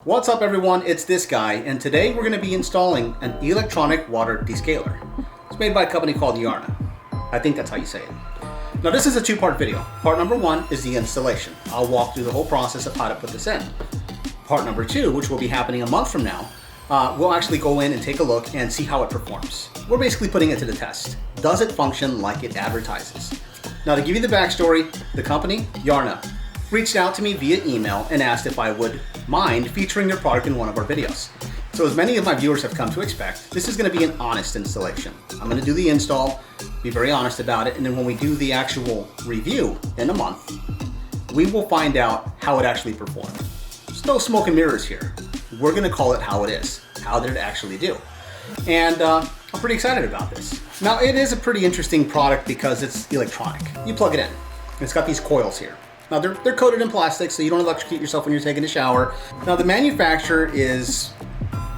What's up everyone, it's this guy, and today we're going to be installing an electronic water descaler. It's made by a company called Yarna. I think that's how you say it. Now this is a two-part video. Part number one is the installation. I'll walk through the whole process of how to put this in. Part number two, which will be happening a month from now, we'll actually go in and take a look and see how it performs. We're basically putting it to the test. Does it function like it advertises? Now to give you the backstory, the company, Yarna, reached out to me via email and asked if I would mind featuring their product in one of our videos. So as many of my viewers have come to expect, this is going to be an honest installation. I'm going to do the install, be very honest about it, and then when we do the actual review in a month, we will find out how it actually performed. There's no smoke and mirrors here. We're going to call it how it is. How did it actually do? And I'm pretty excited about this. Now it is a pretty interesting product because it's electronic. You plug it in. It's got these coils here. Now they're coated in plastic so you don't electrocute yourself when you're taking a shower. Now the manufacturer is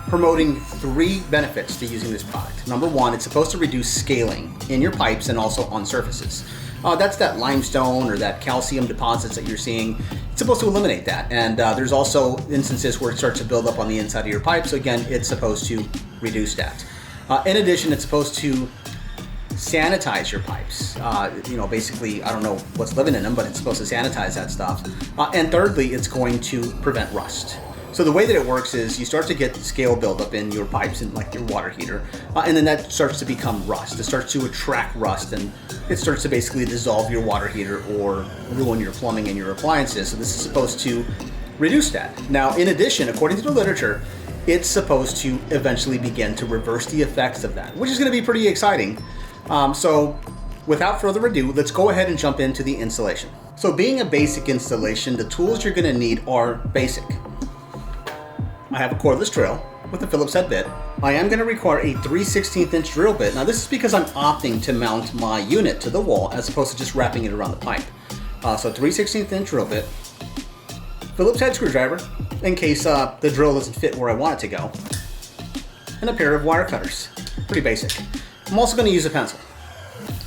promoting three benefits to using this product. Number one, it's supposed to reduce scaling in your pipes and also on surfaces. That's that limestone or that calcium deposits that you're seeing. It's supposed to eliminate that. And there's also instances where it starts to build up on the inside of your pipe. So again, it's supposed to reduce that. In addition, it's supposed to sanitize your pipes. Basically, I don't know what's living in them, but it's supposed to sanitize that stuff. And thirdly, it's going to prevent rust. So the way that it works is you start to get scale buildup in your pipes and like your water heater, and then that starts to become rust. It starts to attract rust and it starts to basically dissolve your water heater or ruin your plumbing and your appliances. So this is supposed to reduce that. Now, in addition, according to the literature, it's supposed to eventually begin to reverse the effects of that, which is going to be pretty exciting. So without further ado, let's go ahead and jump into the installation. So being a basic installation, the tools you're going to need are basic. I have a cordless drill with a Phillips head bit. I am going to require a 3/16 inch drill bit. Now this is because I'm opting to mount my unit to the wall as opposed to just wrapping it around the pipe. So 3/16 inch drill bit, Phillips head screwdriver in case the drill doesn't fit where I want it to go, and a pair of wire cutters. Pretty basic. I'm also going to use a pencil.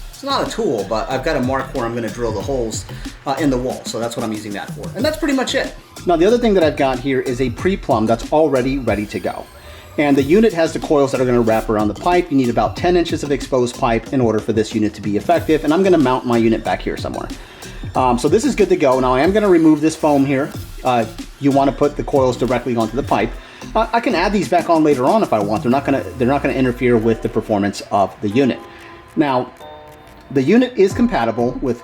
It's not a tool, but I've got a mark where I'm going to drill the holes in the wall, so that's what I'm using that for. And that's pretty much it. Now the other thing that I've got here is a pre-plumb that's already ready to go. And the unit has the coils that are going to wrap around the pipe. You need about 10 inches of exposed pipe in order for this unit to be effective, and I'm going to mount my unit back here somewhere. So this is good to go. Now I am going to remove this foam here. You want to put the coils directly onto the pipe. I can add these back on later on if I want. They're not going to interfere with the performance of the unit. Now, the unit is compatible with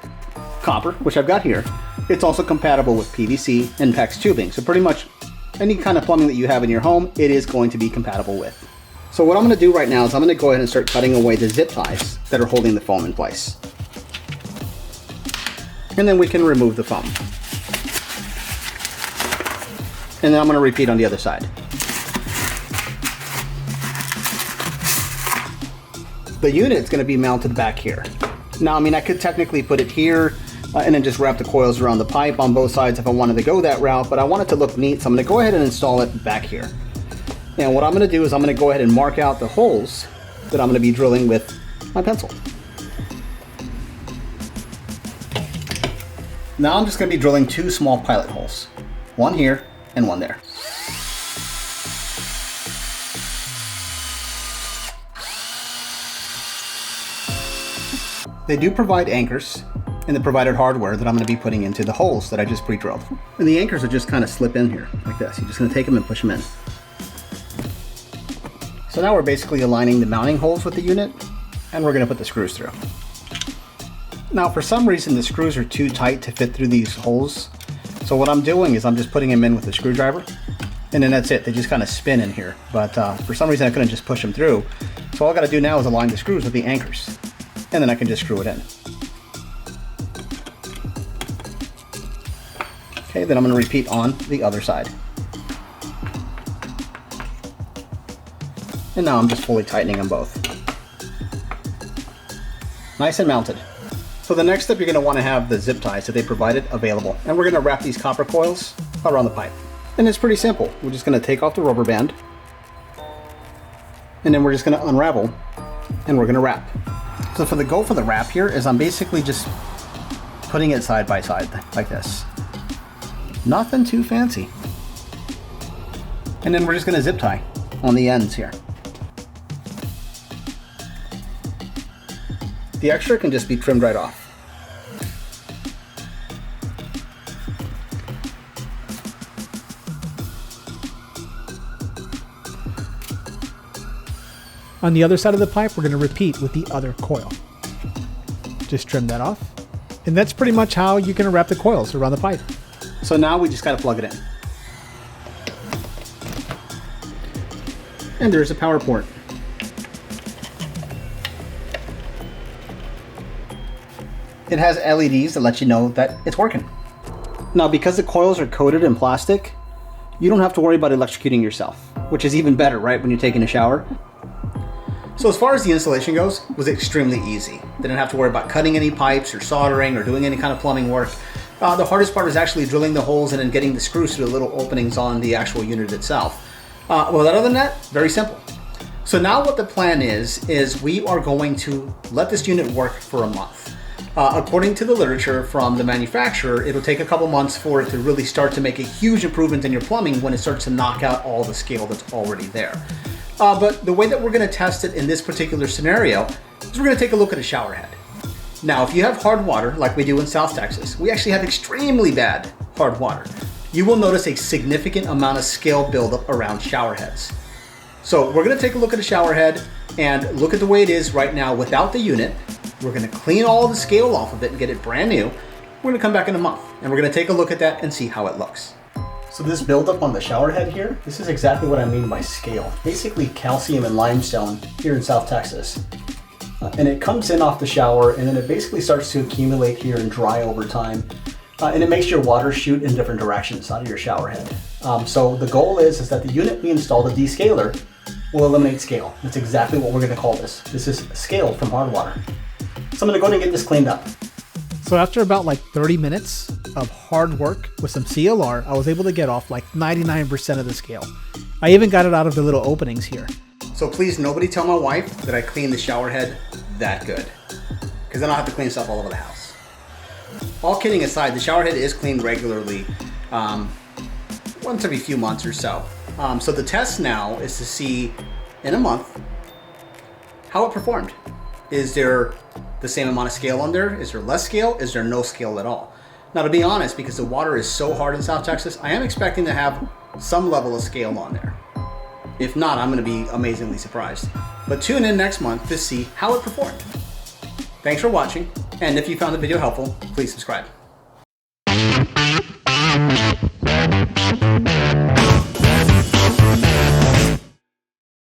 copper, which I've got here. It's also compatible with PVC and PEX tubing. So pretty much any kind of plumbing that you have in your home, it is going to be compatible with. So what I'm going to do right now is I'm going to go ahead and start cutting away the zip ties that are holding the foam in place. And then we can remove the foam. And then I'm going to repeat on the other side. The unit is going to be mounted back here. Now, I mean, I could technically put it here and then just wrap the coils around the pipe on both sides if I wanted to go that route, but I want it to look neat, so I'm going to go ahead and install it back here. And what I'm going to do is I'm going to go ahead and mark out the holes that I'm going to be drilling with my pencil. Now I'm just going to be drilling two small pilot holes, one here and one there. They do provide anchors in the provided hardware that I'm going to be putting into the holes that I just pre-drilled. And the anchors will just kind of slip in here like this. You're just going to take them and push them in. So now we're basically aligning the mounting holes with the unit, and we're going to put the screws through. Now for some reason the screws are too tight to fit through these holes. So what I'm doing is I'm just putting them in with a screwdriver, and then that's it. They just kind of spin in here. But for some reason I couldn't just push them through. So all I got to do now is align the screws with the anchors, and then I can just screw it in. Okay, then I'm going to repeat on the other side. And now I'm just fully tightening them both. Nice and mounted. So the next step, you're going to want to have the zip ties that they provided available. And we're going to wrap these copper coils around the pipe. And it's pretty simple. We're just going to take off the rubber band, and then we're just going to unravel, and we're going to wrap. So for the goal for the wrap here is I'm basically just putting it side by side like this. Nothing too fancy. And then we're just gonna zip tie on the ends here. The extra can just be trimmed right off. On the other side of the pipe, we're going to repeat with the other coil. Just trim that off. And that's pretty much how you're going to wrap the coils around the pipe. So now we just got to plug it in. And there's a power port. It has LEDs that let you know that it's working. Now, because the coils are coated in plastic, you don't have to worry about electrocuting yourself, which is even better, right, when you're taking a shower. So as far as the installation goes, it was extremely easy. Didn't have to worry about cutting any pipes or soldering or doing any kind of plumbing work. The hardest part is actually drilling the holes and then getting the screws through the little openings on the actual unit itself. Well, other than that, very simple. So now what the plan is we are going to let this unit work for a month. According to the literature from the manufacturer, it'll take a couple months for it to really start to make a huge improvement in your plumbing when it starts to knock out all the scale that's already there. But the way that we're going to test it in this particular scenario is we're going to take a look at a shower head. Now, if you have hard water like we do in South Texas, we actually have extremely bad hard water. You will notice a significant amount of scale buildup around shower heads. So we're going to take a look at a shower head and look at the way it is right now without the unit. We're going to clean all the scale off of it and get it brand new. We're going to come back in a month and we're going to take a look at that and see how it looks. So this buildup on the shower head here, this is exactly what I mean by scale. Basically calcium and limestone here in South Texas. And it comes in off the shower and then it basically starts to accumulate here and dry over time. And it makes your water shoot in different directions out of your shower head. So the goal is that the unit we install, the descaler, will eliminate scale. That's exactly what we're going to call this. This is scale from hard water. So I'm going to go ahead and get this cleaned up. So after about like 30 minutes of hard work with some CLR, I was able to get off like 99% of the scale. I even got it out of the little openings here. So please nobody tell my wife that I cleaned the shower head that good, because then I'll have to clean stuff all over the house. All kidding aside, the shower head is cleaned regularly, once every few months or so. So the test now is to see in a month how it performed. Is there the same amount of scale on there? Is there less scale? Is there no scale at all? Now, to be honest, because the water is so hard in South Texas, I am expecting to have some level of scale on there. If not, I'm going to be amazingly surprised. But tune in next month to see how it performed. Thanks for watching, and if you found the video helpful, please subscribe.